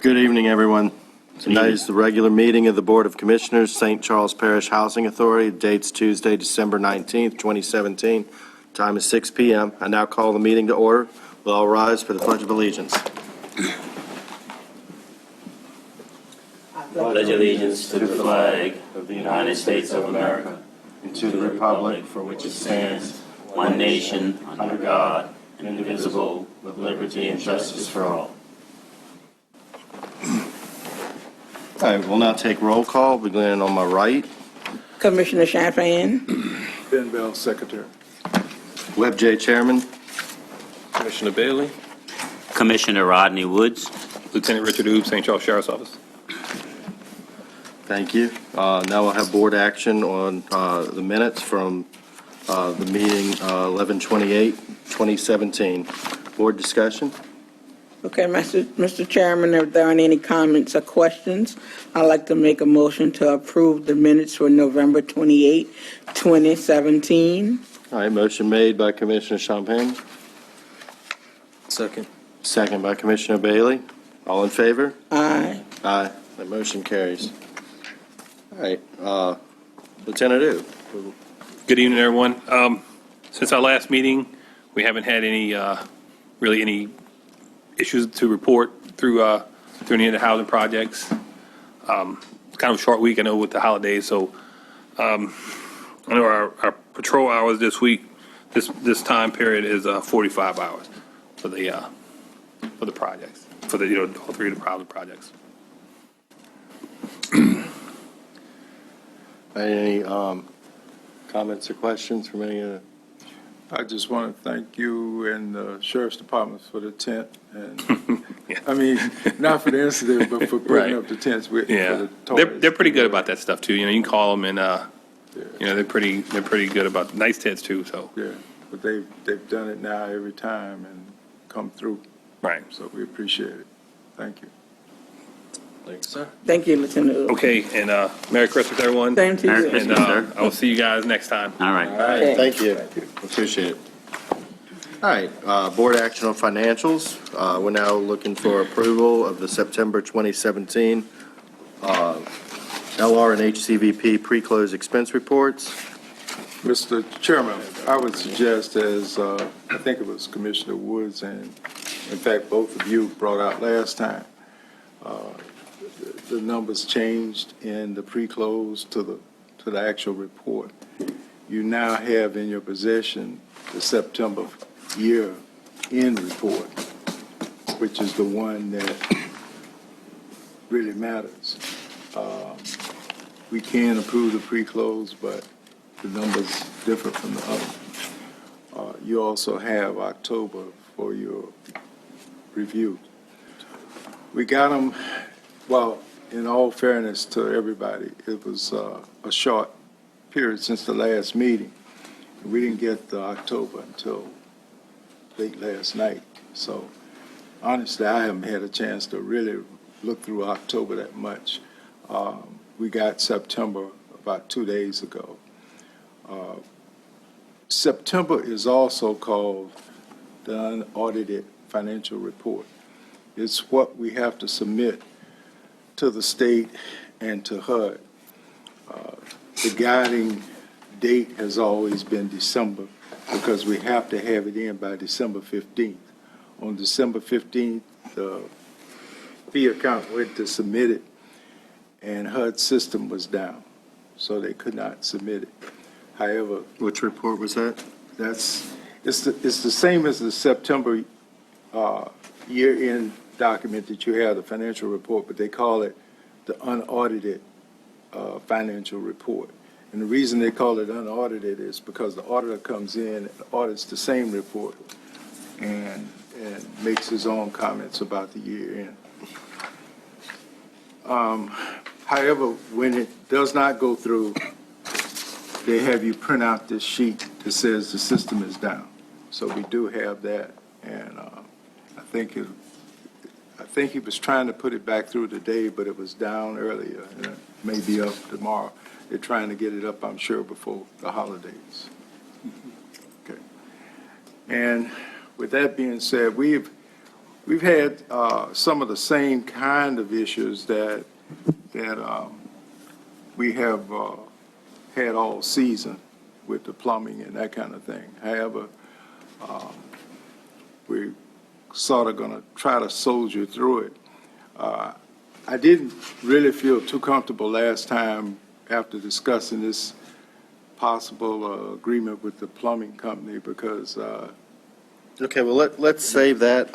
Good evening, everyone. Tonight is the regular meeting of the Board of Commissioners, St. Charles Parish Housing Authority. Date's Tuesday, December 19th, 2017. Time is 6 p.m. I now call the meeting to order. We'll all rise for the Pledge of Allegiance. Pledge allegiance to the flag of the United States of America and to the republic for which it stands, one nation, under God, indivisible, with liberty and justice for all. All right, we'll now take roll call, beginning on my right. Commissioner Champagne. Ben Bell, Secretary. Webb J. Chairman. Commissioner Bailey. Commissioner Rodney Woods. Lieutenant Richard Oob, St. Charles Sheriff's Office. Thank you. Now we'll have board action on the minutes from the meeting 11/28/2017. Board discussion. Okay, Mr. Chairman, if there aren't any comments or questions, I'd like to make a motion to approve the minutes for November 28, 2017. All right, motion made by Commissioner Champagne, Second. second by Commissioner Bailey. All in favor? Aye. Aye. That motion carries. All right, Lieutenant Oob. Good evening, everyone. Since our last meeting, we haven't had any, really any issues to report through any of the housing projects. Kind of a short week, I know, with the holidays, so I know our patrol hours this week, this time period is 45 hours for the projects, for the, all three of the housing projects. Any comments or questions from any of the? I just want to thank you and the Sheriff's Department for the tent. And Yeah. I mean, not for the incident, but for putting Right. up the tents with Yeah, for the toilets. they're pretty good about that stuff too. You can call them and they're pretty good about nice tents too. So Yeah, but they've done it now every time and come through. right. So we appreciate it. Thank you. Thanks, sir. Thank you, Lieutenant Oob. Okay, and Merry Christmas, everyone. Same to Merry you. Christmas. And sir. I will see you guys next time. All right. All right, Okay. thank you. Appreciate it. All right, board action on financials. We're now looking for approval of the September 2017 LR and HCVP pre-close expense reports. Mr. Chairman, I would suggest, as I think it was Commissioner Woods and, in fact, both of you brought out last time, the numbers changed in the pre-close to the actual report. You now have in your possession the September year-end report, which is the one that really matters. We can approve the pre-close, but the numbers differ from the other. You also have October for your review. We got them, well, in all fairness to everybody, it was a short period since the last meeting. We didn't get the October until late last night. So honestly, I haven't had a chance to really look through October that much. We got September about 2 days ago. September is also called the unaudited financial report. It's what we have to submit to the state and to HUD. The guiding date has always been December because we have to have it in by December 15th. On December 15th, the fee account went to submit it, and HUD's system was down, so they could not submit it. However, Which report was that? it's the same as the September year-end document that you have, the financial report, but they call it the unaudited financial report. And the reason they call it unaudited is because the auditor comes in and audits the same report and makes his own comments about the year-end. However, when it does not go through, they have you print out this sheet that says the system is down. So we do have that, and I think he was trying to put it back through today, but it was down earlier, and it may be up tomorrow. They're trying to get it up, I'm sure, before the holidays. Okay. And with that being said, we've had some of the same kind of issues that we have had all season with the plumbing and that kind of thing. However, we're sort of going to try to soldier through it. I didn't really feel too comfortable last time after discussing this possible agreement with the plumbing company because, Okay, well, let's save that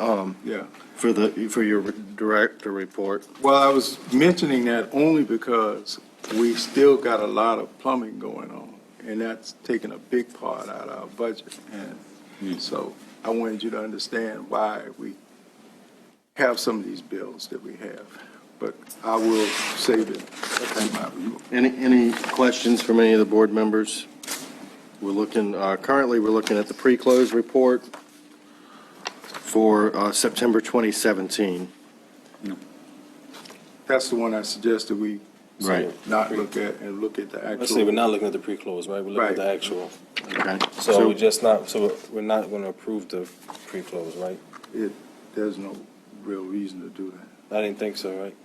yeah. for your director report. Well, I was mentioning that only because we still got a lot of plumbing going on, and that's taking a big part out of our budget. And so I wanted you to understand why we have some of these bills that we have. But I will save it in my report. Any questions from any of the board members? We're looking, currently, we're looking at the pre-close report for September 2017. That's the one I suggested we Right. not look at and look at the actual. Let's see, we're not looking at the pre-close, right? We're looking at the Right. actual. Okay. So we're just not, so we're not going to approve the pre-close, right? There's no real reason to do that. I didn't think so, right?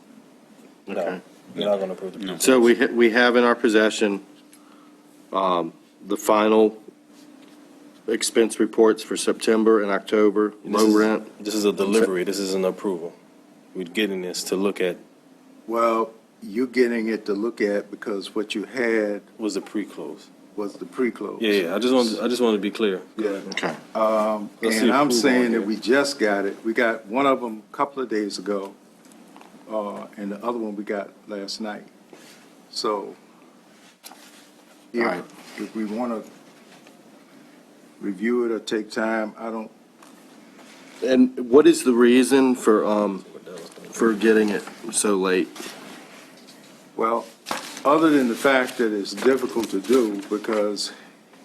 Okay. No, we're not going to approve the pre-close. So we have in our possession the final expense reports for September and October, low rent. This is a delivery, this isn't approval. We're getting this to look at, Well, you're getting it to look at because what you had was the pre-close. was the pre-close. Yeah, I just wanted to be clear. Yeah. Okay. Let's see And I'm approval saying on that here. we just got it. We got one of them a couple of days ago, and the other one we got last night. So All right. if we want to review it or take time, I don't, And what is the reason for getting it so late? well, other than the fact that it's difficult to do because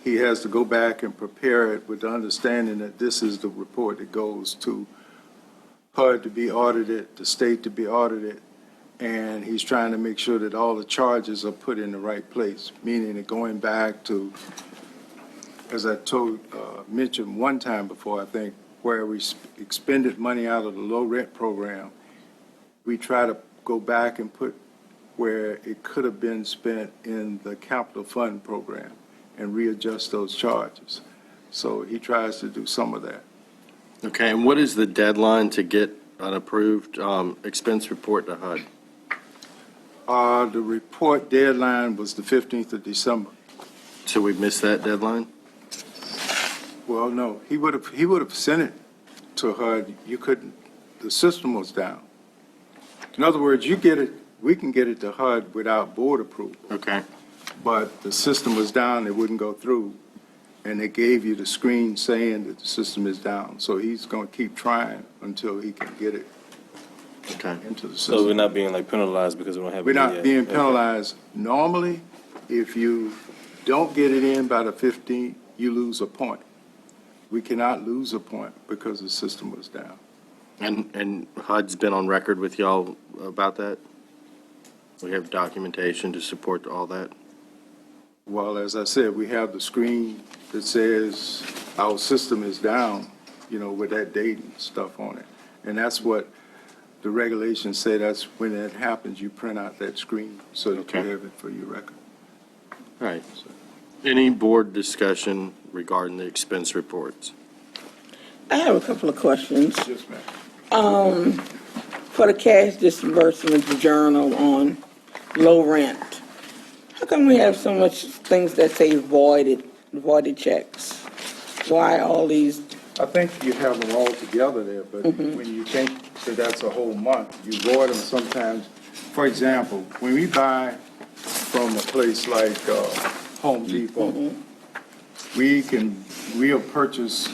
he has to go back and prepare it with the understanding that this is the report that goes to HUD to be audited, the state to be audited, and he's trying to make sure that all the charges are put in the right place, meaning that going back to, as I mentioned one time before, I think, where we expended money out of the low rent program, we try to go back and put where it could have been spent in the capital fund program and readjust those charges. So he tries to do some of that. Okay, and what is the deadline to get an approved expense report to HUD? The report deadline was the 15th of December. So we missed that deadline? Well, no, he would have sent it to HUD. You couldn't, the system was down. In other words, you get it, we can get it to HUD without board approval, Okay. but the system was down, it wouldn't go through, and they gave you the screen saying that the system is down. So he's going to keep trying until he can get it Okay. into the So we're system. not being like penalized because we don't have it We're not yet. being Okay. penalized. Normally, if you don't get it in by the 15th, you lose a point. We cannot lose a point because the system was down. And HUD's been on record with y'all about that? We have documentation to support all that? Well, as I said, we have the screen that says our system is down, with that date and stuff on it. And that's what the regulations say. That's when that happens, you print out that screen so that you Okay. have it for your record. All right. Any board discussion regarding the expense reports? I have a couple of questions. Yes, ma'am. For the cash disbursement journal on low rent, how come we have so much things that say voided checks? Why all these? I think you have them all together there, but when you think that that's a whole month, you void them sometimes. For example, when we buy from a place like Home Depot, we'll purchase,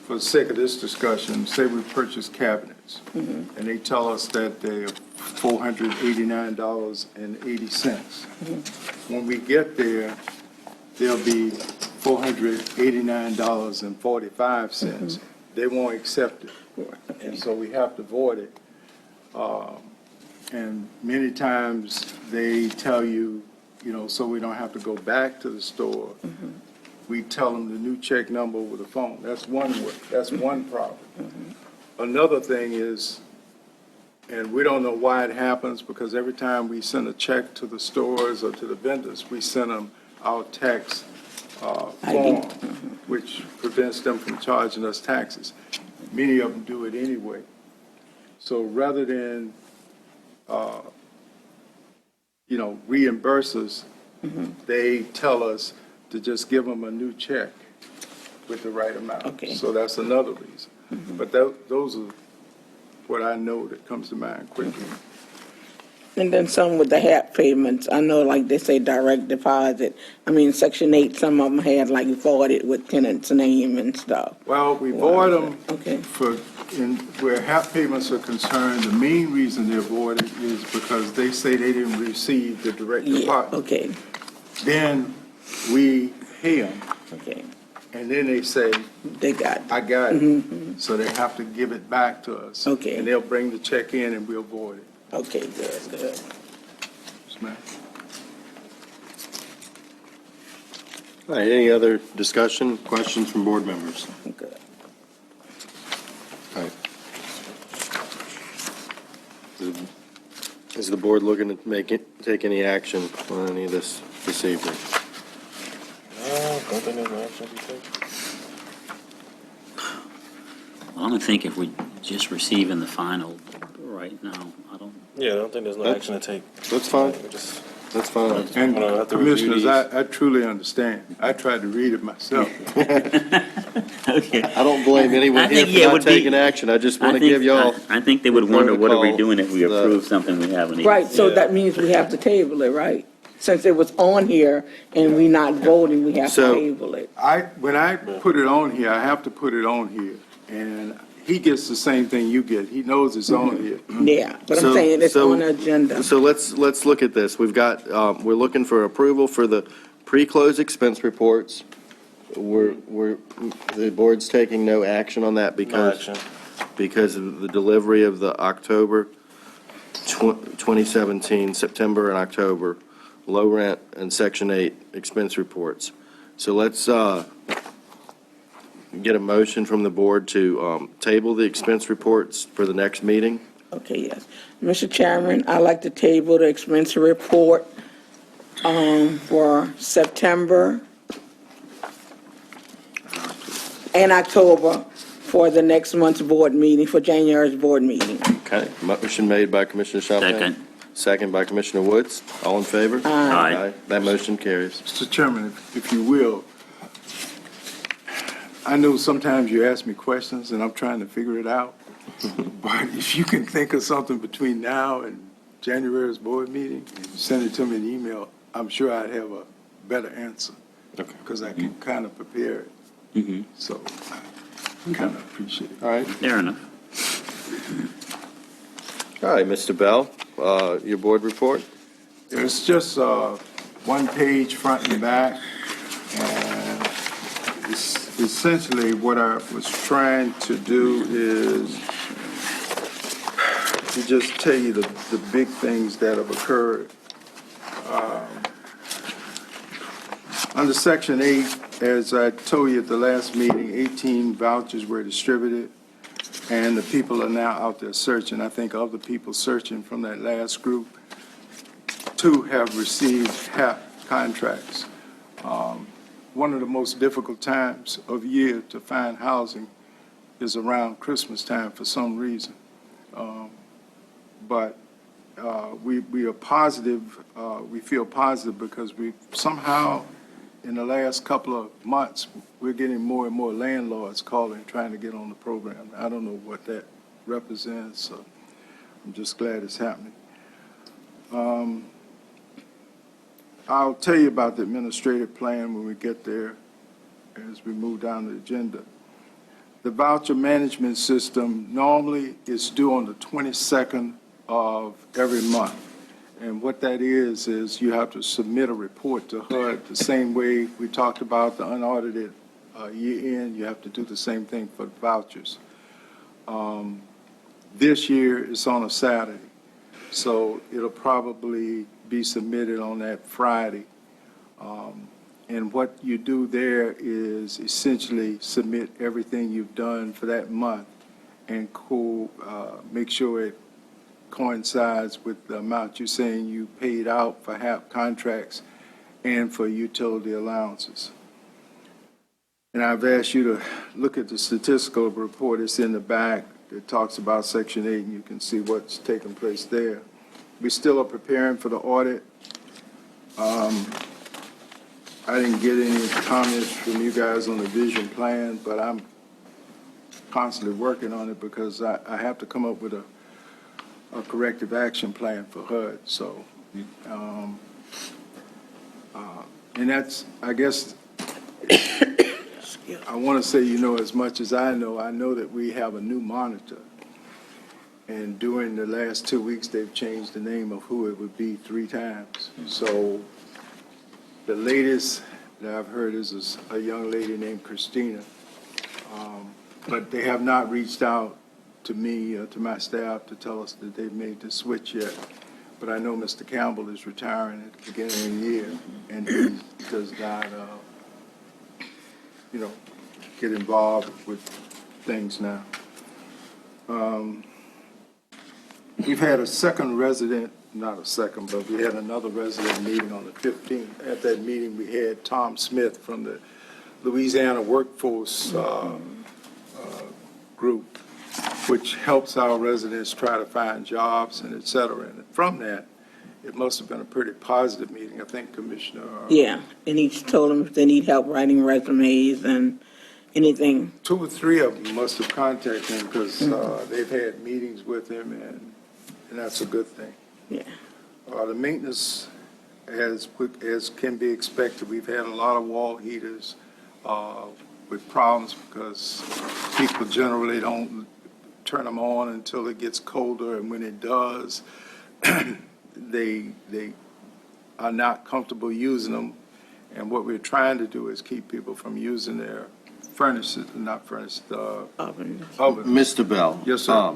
for the sake of this discussion, say we purchase cabinets, and they tell us that they're $489.80. When we get there, they'll be $489.45. They won't accept it. And so we have to void it. And many times they tell you, so we don't have to go back to the store. We tell them the new check number over the phone. That's one problem. another thing is, and we don't know why it happens, because every time we send a check to the stores or to the vendors, we send them our tax form, which prevents them from charging us taxes. Many of them do it anyway. So rather than, reimburse us, they tell us to just give them a new check with the right amount. Okay. So that's another reason. But those are what I know that comes to mind quickly. And then some with the HAP payments, I know like they say direct deposit. I mean, Section 8, some of them had like voided with tenant's name and stuff. Well, we void them Okay. where HAP payments are concerned. The main reason they're voided is because they say they didn't receive the direct Yeah, deposit. okay, Then we pay them, okay. and then they say, They got, I got it. So they have to give it back to us. Okay. And they'll bring the check in and we'll void it. okay, good, good. Yes, ma'am. All right, any other discussion, questions from board members? Good. All right. Is the board looking to take any action on any of this evening? Don't think there's no action to be taken. I don't think if we just receiving the final right now, I don't. Yeah, I don't think there's no action to take. That's fine, We just, that's fine. And I don't have to review commissioners, these. I truly understand. I tried to read it myself. Okay. I don't blame anyone I here think, yeah, it for would not be- taking action, I just want to think- give y'all, I think they would wonder, what are we protocol, doing if we the- approve something we haven't even. Right, so Yeah. that means we have to table it, right? Since it was on here and we not voting, we have to So- table it. When I put it on here, I have to put it on here. And he gets the same thing you get. He knows it's on here. Yeah, but I'm So- saying it's so- on the agenda. so let's look at this. We've got, we're looking for approval for the pre-close expense reports. The board's taking no action on that no because action. because of the delivery of the October 2017, September and October, low rent and Section 8 expense reports. So let's get a motion from the board to table the expense reports for the next meeting. Okay, yes. Mr. Chairman, I'd like to table the expense report for September and October for the next month's board meeting, for January's board meeting. Okay, motion made by Commissioner Champagne. Second. Second by Commissioner Woods. All in favor? Aye. That motion carries. Mr. Chairman, if you will, I know sometimes you ask me questions and I'm trying to figure it out. But if you can think of something between now and January's board meeting, and you send it to me in email, I'm sure I'd have a better answer. Okay. Because I can kind of prepare it. So I kind of appreciate it. All right. Fair enough. All right, Mr. Bell, your board report? It's just one page, front and back, and it's essentially what I was trying to do is to just tell you the big things that have occurred. Under Section 8, as I told you at the last meeting, 18 vouchers were distributed, and the people are now out there searching. I think other people searching from that last group. 2 have received HAP contracts. One of the most difficult times of year to find housing is around Christmas time for some reason. But we are positive, we feel positive because we somehow, in the last couple of months, we're getting more and more landlords calling, trying to get on the program. I don't know what that represents, so I'm just glad it's happening. I'll tell you about the administrative plan when we get there as we move down the agenda. The voucher management system normally is due on the 22nd of every month. And what that is you have to submit a report to HUD the same way we talked about the unaudited year-end. You have to do the same thing for vouchers. This year it's on a Saturday, so it'll probably be submitted on that Friday. And what you do there is essentially submit everything you've done for that month and make sure it coincides with the amount you're saying you paid out for HAP contracts and for utility allowances. And I've asked you to look at the statistical report. It's in the back. It talks about Section 8, and you can see what's taking place there. We still are preparing for the audit. I didn't get any comments from you guys on the vision plan, but I'm constantly working on it because I have to come up with a corrective action plan for HUD. So, and that's, I guess, I want to say, as much as I know that we have a new monitor. And during the last 2 weeks, they've changed the name of who it would be 3 times. So the latest that I've heard is a young lady named Christina. But they have not reached out to me or to my staff to tell us that they've made the switch yet. But I know Mr. Campbell is retiring at the beginning of the year, and he does not, get involved with things now. We've had a second resident, not a second, but we had another resident meeting on the 15th. At that meeting, we had Tom Smith from the Louisiana Workforce Group, which helps our residents try to find jobs and et cetera. And from that, it must have been a pretty positive meeting. I think Commissioner. Yeah, and he told them if they need help writing resumes and anything. 2 or 3 of them must have contacted him because they've had meetings with him, and that's a good thing. Yeah. The maintenance, as can be expected, we've had a lot of wall heaters with problems because people generally don't turn them on until it gets colder, and when it does, they are not comfortable using them. And what we're trying to do is keep people from using their ovens. Mr. Bell. Yes, sir.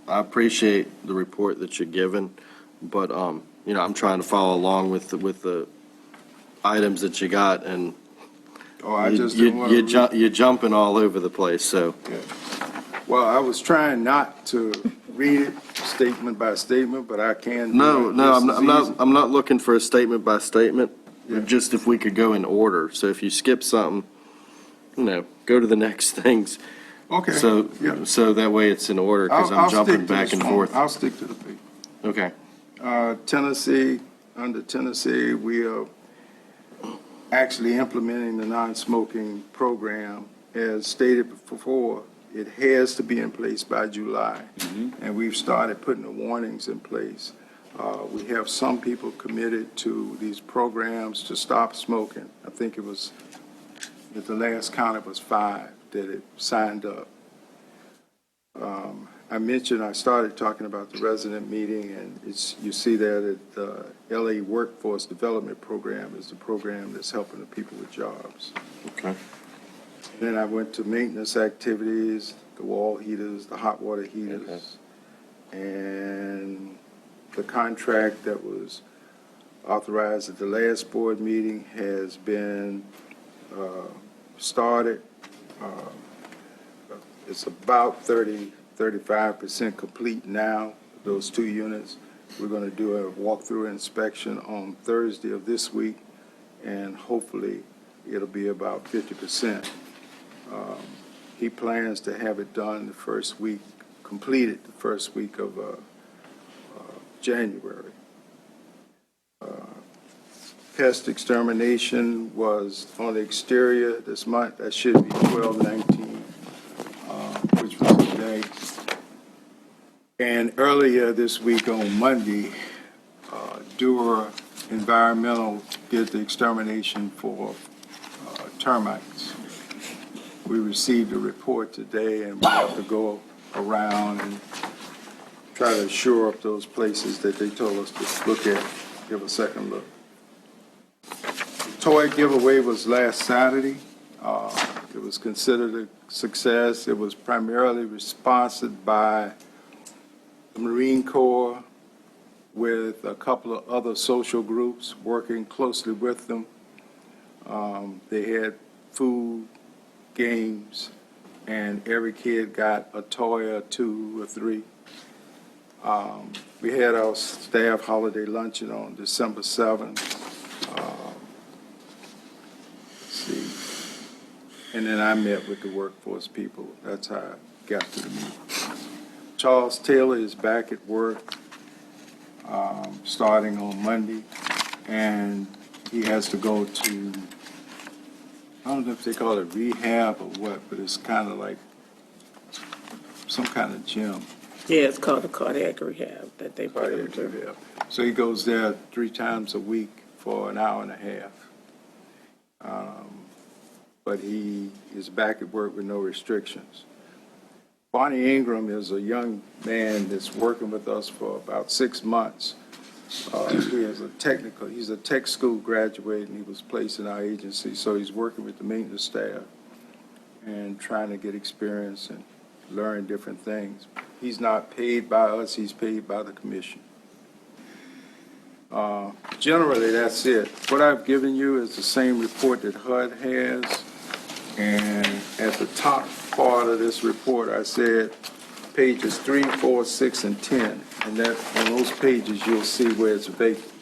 I appreciate the report that you're given, but, I'm trying to follow along with the items that you got, and I just didn't want to. you're jumping all over the place, so. Yeah. Well, I was trying not to read it statement by statement, but I can. No, just as easy. I'm not looking for a statement by statement, Yeah. just if we could go in order. So if you skip something, go to the next things. Okay. Yeah. So that way it's in order, because I'll I'm stick jumping to back this and one. forth. I'll stick to the paper. Okay. Under Tennessee, we are actually implementing the non-smoking program. As stated before, it has to be in place by July. And we've started putting the warnings in place. We have some people committed to these programs to stop smoking. I think it was, at the last count, it was 5 that it signed up. I started talking about the resident meeting, and you see there that the LA Workforce Development Program is the program that's helping the people with jobs. Okay. Then I went to maintenance activities, the wall heaters, the hot water heaters, and the contract that was authorized at the last board meeting has been started. It's about 35% complete now, those 2 units. We're going to do a walkthrough inspection on Thursday of this week, and hopefully it'll be about 50%. He plans to have it done the first week, completed the first week of January. Pest extermination was on the exterior this month. That should be 12/19, which was today. And earlier this week on Monday, Dura Environmental did the extermination for termites. We received a report today, and we have to go around and try to shore up those places that they told us to look at, give a second look. Toy giveaway was last Saturday. It was considered a success. It was primarily sponsored by the Marine Corps with a couple of other social groups working closely with them. They had food, games, and every kid got a toy or 2 or 3. We had our staff holiday luncheon on December 7th. Let's see. And then I met with the workforce people. That's how I got to the meeting. Charles Taylor is back at work starting on Monday, and he has to go to, I don't know if they call it rehab or what, but it's kind of like some kind of gym. Yeah, it's called a cardiac rehab that they put him through. Rehab. So he goes there 3 times a week for an hour and a half. But he is back at work with no restrictions. Bonnie Ingram is a young man that's working with us for about 6 months. He's a tech school graduate, and he was placed in our agency, so he's working with the maintenance staff and trying to get experience and learn different things. He's not paid by us, he's paid by the commission. Generally, that's it. What I've given you is the same report that HUD has, and at the top part of this report, I said pages 3, 4, 6, and 10, and that on those pages, you'll see where it's vacant.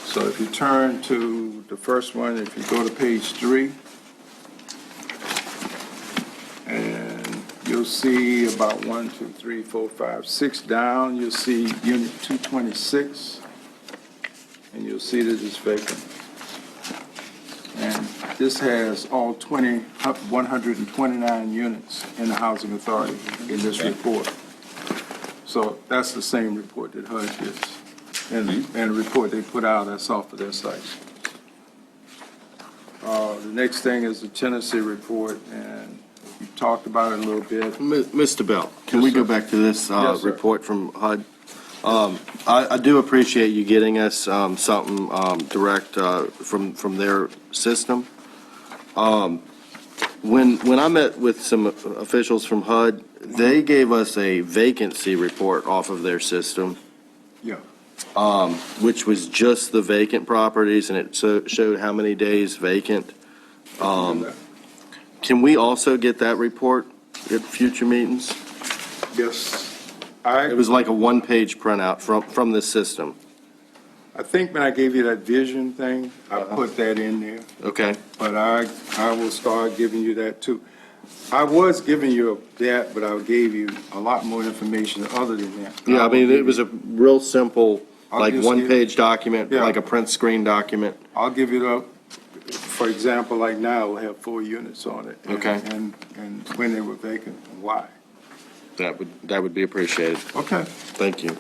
So if you turn to the first one, if you go to page 3, and you'll see about 1, 2, 3, 4, 5, 6 down, you'll see unit 226, and you'll see that it's vacant. And this has all 129 units in the Housing Authority in this report. So that's the same report that HUD gets, and the report they put out, that's off of their site. The next thing is the Tennessee report, and we talked about it a little bit. Mr. Bell, can we go back to this Yes, sir. report from HUD? I do appreciate you getting us something direct from their system. When I met with some officials from HUD, they gave us a vacancy report off of their system, Yeah. which was just the vacant properties, and it showed how many days vacant. Can we also get that report at future meetings? Yes. It was like a one-page printout from this system. I think when I gave you that vision thing, I put that in there, Okay. but I will start giving you that too. I was giving you that, but I gave you a lot more information other than that. Yeah, I mean, it was a real simple, I'll like, just one-page document, Yeah. like a print screen document. I'll give you for example, like now, we'll have 4 units on it. Okay. And when they were vacant, and why. That would be appreciated. Okay. Thank you.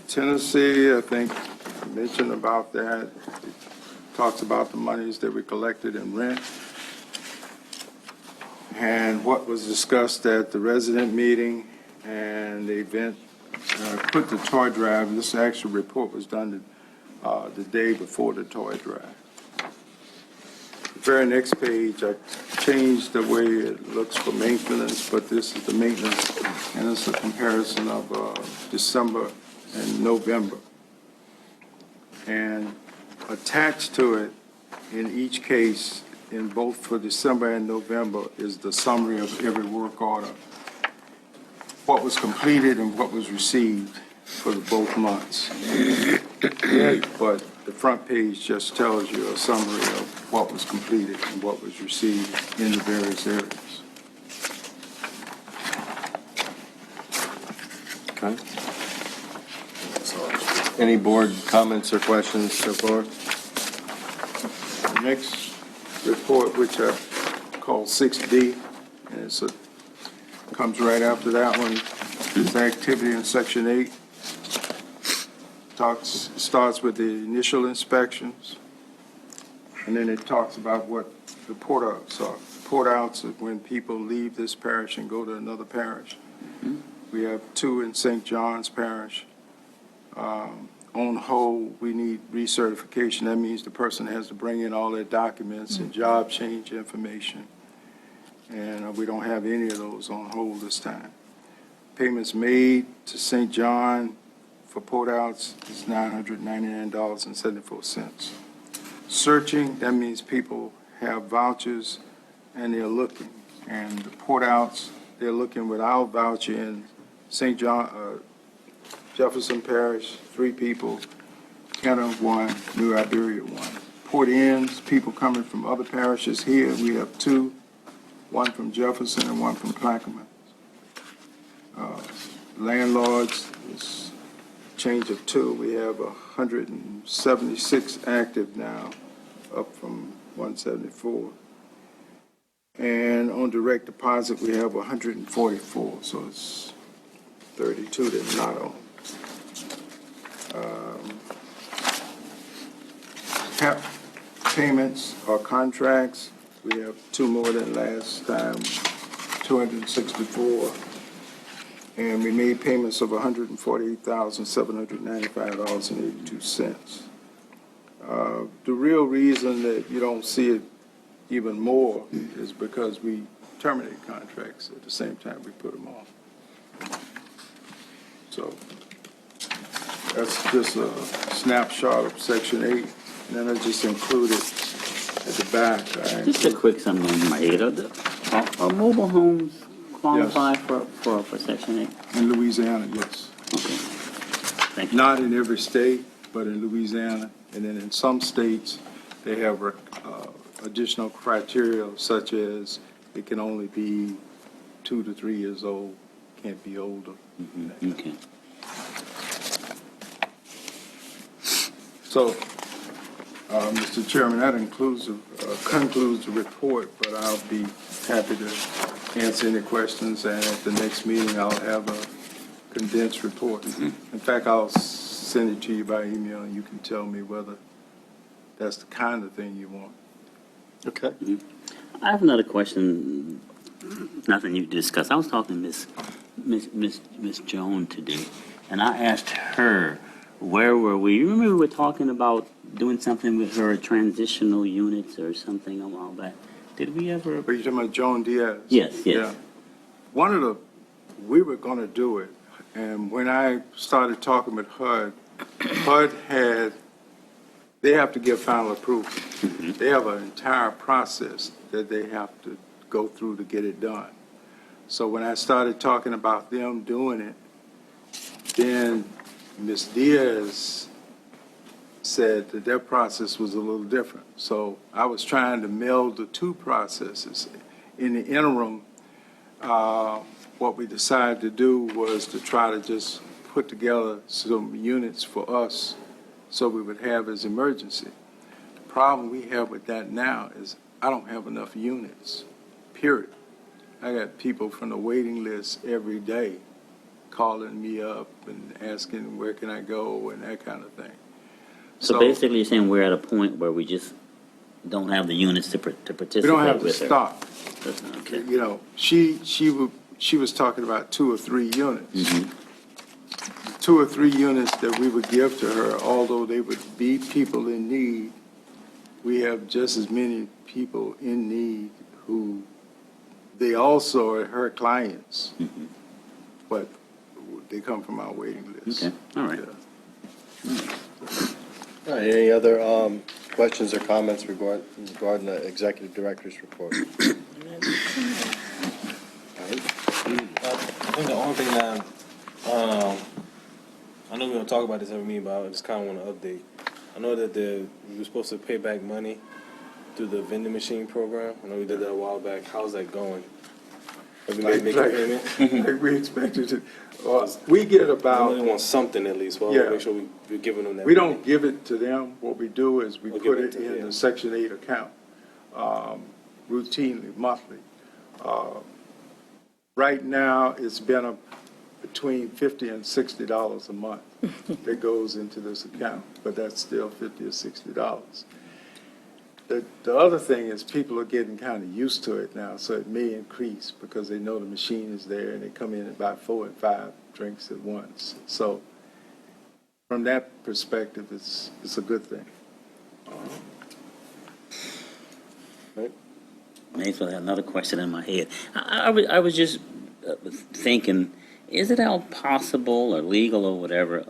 Tennessee, I think I mentioned about that. It talks about the monies that we collected in rent and what was discussed at the resident meeting and the event. Put the toy drive, this actual report was done the day before the toy drive. The very next page, I changed the way it looks for maintenance, but this is the maintenance, and it's a comparison of December and November. And attached to it, in each case, in both for December and November, is the summary of every work order, what was completed and what was received for both months. But the front page just tells you a summary of what was completed and what was received in the various areas. Okay. Any board comments or questions so far? The next report, which I call 6D, and comes right after that one, is activity in Section 8. Starts with the initial inspections, and then it talks about what the port outs are. Port outs are when people leave this parish and go to another parish. We have 2 in St. John's Parish. On hold, we need recertification. That means the person has to bring in all their documents and job change information. and we don't have any of those on hold this time. Payments made to St. John for port outs is $999.74. Searching, that means people have vouchers and they're looking. And the port outs, they're looking without voucher in St. John, Jefferson Parish, 3 people, Kenner 1, New Iberia 1. Port ins, people coming from other parishes here, we have 2, 1 from Jefferson and 1 from Clackamas. Landlords, is change of 2, we have 176 active now, up from 174. And on direct deposit, we have 144, so it's 32 that are not on. Cap payments or contracts, we have 2 more than last time, 264. And we made payments of $148,795.82. The real reason that you don't see it even more is because we terminate contracts at the same time we put them on. So that's just a snapshot of Section 8, and then I just included at the back. Just a quick something on my head. Are mobile homes qualify for Section 8? In Louisiana, yes. Okay. Thank you. Not in every state, but in Louisiana, and then in some states, they have additional criteria such as it can only be 2 to 3 years old, can't be older. Okay. So, Mr. Chairman, that concludes the report, but I'll be happy to answer any questions, and at the next meeting, I'll have a condensed report. In fact, I'll send it to you by email, and you can tell me whether that's the kind of thing you want. Okay. I have another question. Nothing you discussed. I was talking to Miss Joan today, and I asked her, where were we? You remember we were talking about doing something with her transitional units or something a while back. Did we ever? Are you talking about Joan Diaz? Yes. Yeah. We were going to do it, and when I started talking with HUD, they have to give final approval. They have an entire process that they have to go through to get it done. So when I started talking about them doing it, then Ms. Diaz said that their process was a little different. So I was trying to meld the 2 processes. In the interim, what we decided to do was to try to just put together some units for us so we would have as emergency. The problem we have with that now is I don't have enough units, period. I got people from the waiting list every day calling me up and asking where can I go and that kind of thing. So basically, you're saying we're at a point where we just don't have the units to participate with her. We don't have to stop. Okay. You know, she was talking about 2 or 3 units. 2 or 3 units that we would give to her, although they would be people in need, we have just as many people in need who they also are her clients, but they come from our waiting list. Okay. All right. Yeah. All right, any other questions or comments regarding the executive director's report? I think the only thing that, I know we don't talk about this every meeting, but I just kind of want to update. I know that we were supposed to pay back money through the vending machine program. I know we did that a while back. How's that going? Have we made a payment? Like we expected to. We get I about. really want something at least. Well, Yeah. make sure we're giving them that. We money. don't give it to them. What we do is we We'll put give it it to in them. the Section 8 account, routinely, monthly. Right now, it's been between $50 and $60 a month that goes into this account, but that's still $50 or $60. The other thing is people are getting kind of used to it now, so it may increase because they know the machine is there and they come in and buy 4 and 5 drinks at once. So from that perspective, it's a good thing. Right? Mason, I had another question in my head. I was just thinking, is it all possible or legal or whatever?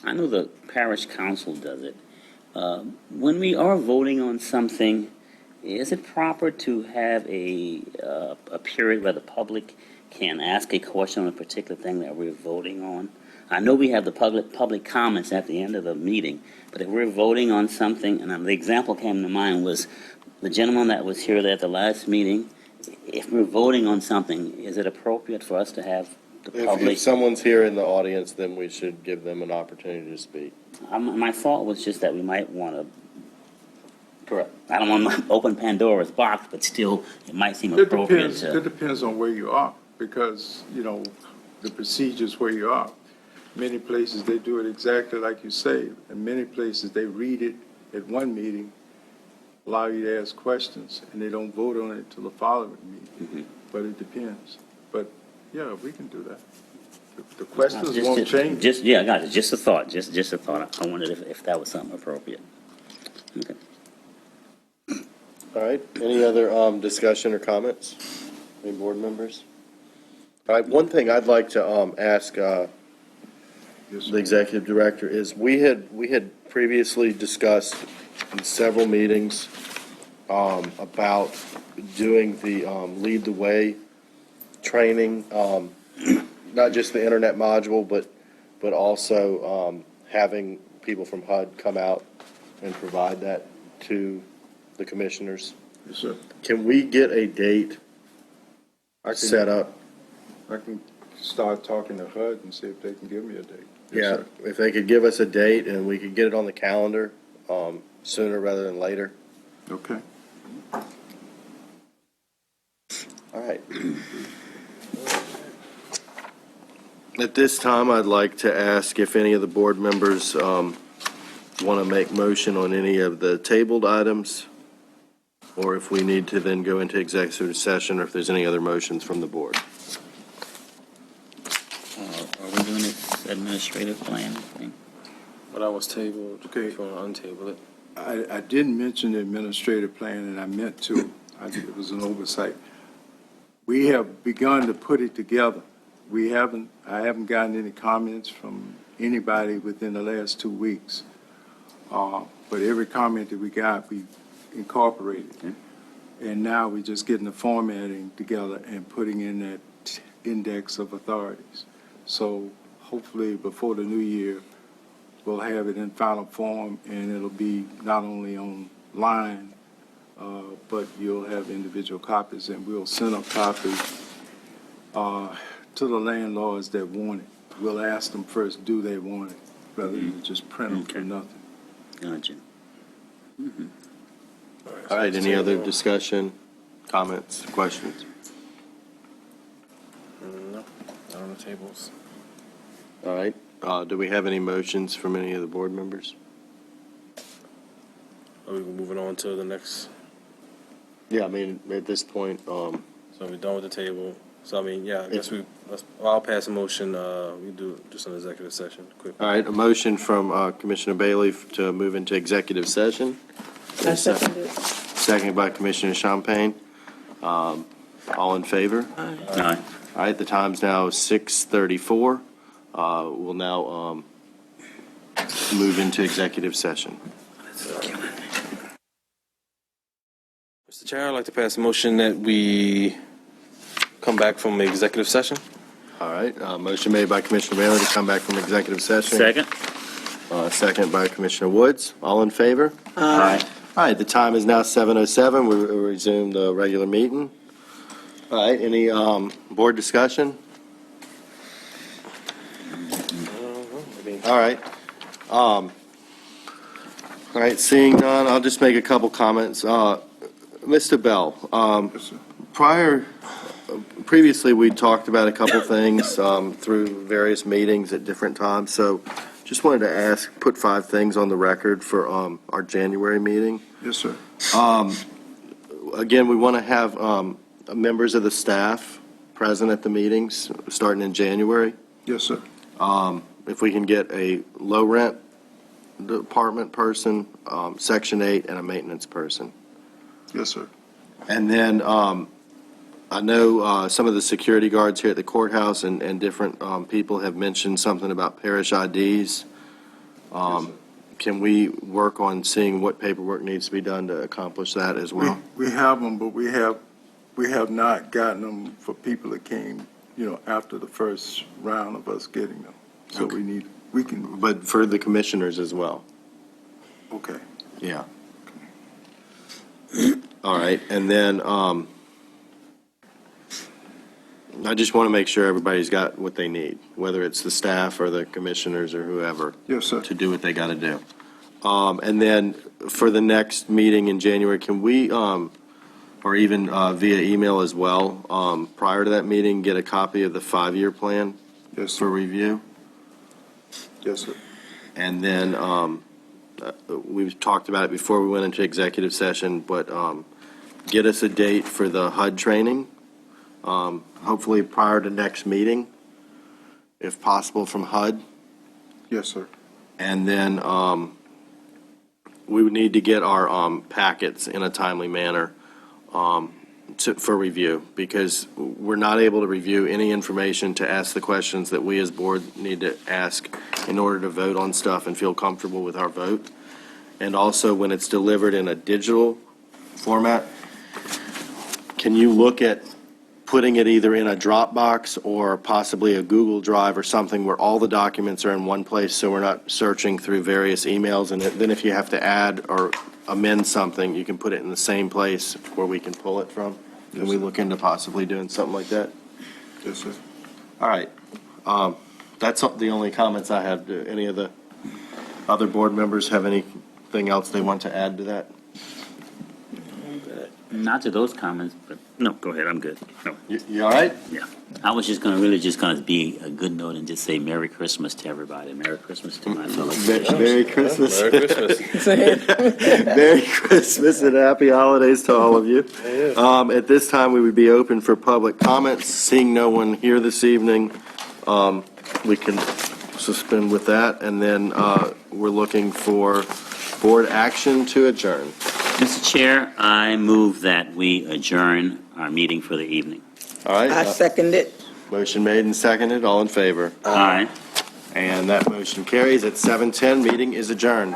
I know the parish council does it. When we are voting on something, is it proper to have a period where the public can ask a question on a particular thing that we're voting on? I know we have the public comments at the end of the meeting, but if we're voting on something, and the example came to mind was the gentleman that was here at the last meeting. If we're voting on something, is it appropriate for us to have the If public? someone's here in the audience, then we should give them an opportunity to speak. My thought was just that we might want to. Correct. I don't want to open Pandora's box, but still, it might seem appropriate to. It depends on where you are, because, the procedures where you are. Many places, they do it exactly like you say. In many places, they read it at one meeting, allow you to ask questions, and they don't vote on it until the following meeting. But it depends. But, yeah, we can do that. The questions won't change. Yeah, I got it. Just a thought. Just a thought. I wondered if that was something appropriate. Okay. All right, any other discussion or comments? Any board members? All right, one thing I'd like to ask Yes, the sir. executive director is, we had previously discussed in several meetings about doing the Lead the Way training, not just the internet module, but also having people from HUD come out and provide that to the commissioners. Yes, sir. Can we get a date set up? I can start talking to HUD and see if they can give me a date. Yes, Yeah, sir. if they could give us a date and we could get it on the calendar sooner rather than later. Okay. All right. At this time, I'd like to ask if any of the board members want to make motion on any of the tabled items, or if we need to then go into executive session, or if there's any other motions from the board. Are we doing this administrative plan thing? But I was tabled. Okay. If you want to untable it. I didn't mention the administrative plan, and I meant to. It was an oversight. We have begun to put it together. I haven't gotten any comments from anybody within the last 2 weeks. But every comment that we got, we incorporated. Okay. And now we're just getting the formatting together and putting in that index of authorities. So hopefully before the new year, we'll have it in final form, and it'll be not only online, but you'll have individual copies, and we'll send a copy to the landlords that want it. We'll ask them first, do they want it, rather than just print them for Okay. nothing. Gotcha. All right, any other discussion, comments, questions? No, not on the tables. All right, do we have any motions from any of the board members? Are we moving on to the next? Yeah, I mean, at this point, So we're done with the table. So I mean, yeah, I guess I'll pass a motion. We do just an executive session, quick. all right, a motion from Commissioner Bailey to move into executive session. I second it. Seconded by Commissioner Champagne. All in favor? All right. All right, the time's now 6:34. We'll now move into executive session. Mr. Chair, I'd like to pass a motion that we come back from executive session. All right, motion made by Commissioner Bailey to come back from executive session. Second? Second by Commissioner Woods. All in favor? Aye. All right, the time is now 7:07. We resume the regular meeting. All right, any board discussion? All right. All right, seeing none, I'll just make a couple comments. Mr. Bell, Yes, sir. previously, we talked about a couple things through various meetings at different times, so just wanted to put 5 things on the record for our January meeting. Yes, sir. Again, we want to have members of the staff present at the meetings, starting in January. Yes, sir. If we can get a low-rent department person, Section 8, and a maintenance person. Yes, sir. And then I know some of the security guards here at the courthouse and different people have mentioned something about parish IDs. Can we work on seeing what paperwork needs to be done to accomplish that as well? We have them, but we have not gotten them for people that came, after the first round of us getting them. So Okay. we can, But for the commissioners as well? okay. Yeah. All right, and then I just want to make sure everybody's got what they need, whether it's the staff or the commissioners or whoever. Yes, sir. To do what they got to do. And then for the next meeting in January, can we, or even via email as well, prior to that meeting, get a copy of the 5-year plan Yes, for sir. review? Yes, sir. And then we've talked about it before we went into executive session, but get us a date for the HUD training, hopefully prior to next meeting, if possible from HUD. Yes, sir. And then we would need to get our packets in a timely manner for review, because we're not able to review any information to ask the questions that we as board need to ask in order to vote on stuff and feel comfortable with our vote. And also, when it's delivered in a digital format, can you look at putting it either in a Dropbox or possibly a Google Drive or something where all the documents are in one place, so we're not searching through various emails? And then if you have to add or amend something, you can put it in the same place where we can pull it from? Can we look into possibly doing something like that? Yes, sir. All right. That's the only comments I have. Do any of the other board members have anything else they want to add to that? Not to those comments, but, no, go ahead, I'm good. No, You all right? yeah. I was just gonna be a good note and just say Merry Christmas to everybody. Merry Christmas to my fellow. Merry Christmas. Merry Christmas. Merry Christmas and happy holidays to all of you. At this time, we would be open for public comments. Seeing no one here this evening, we can suspend with that. And then we're looking for board action to adjourn. Mr. Chair, I move that we adjourn our meeting for the evening. All right? I second it. Motion made and seconded. All in favor? Aye. And that motion carries at 7:10. Meeting is adjourned.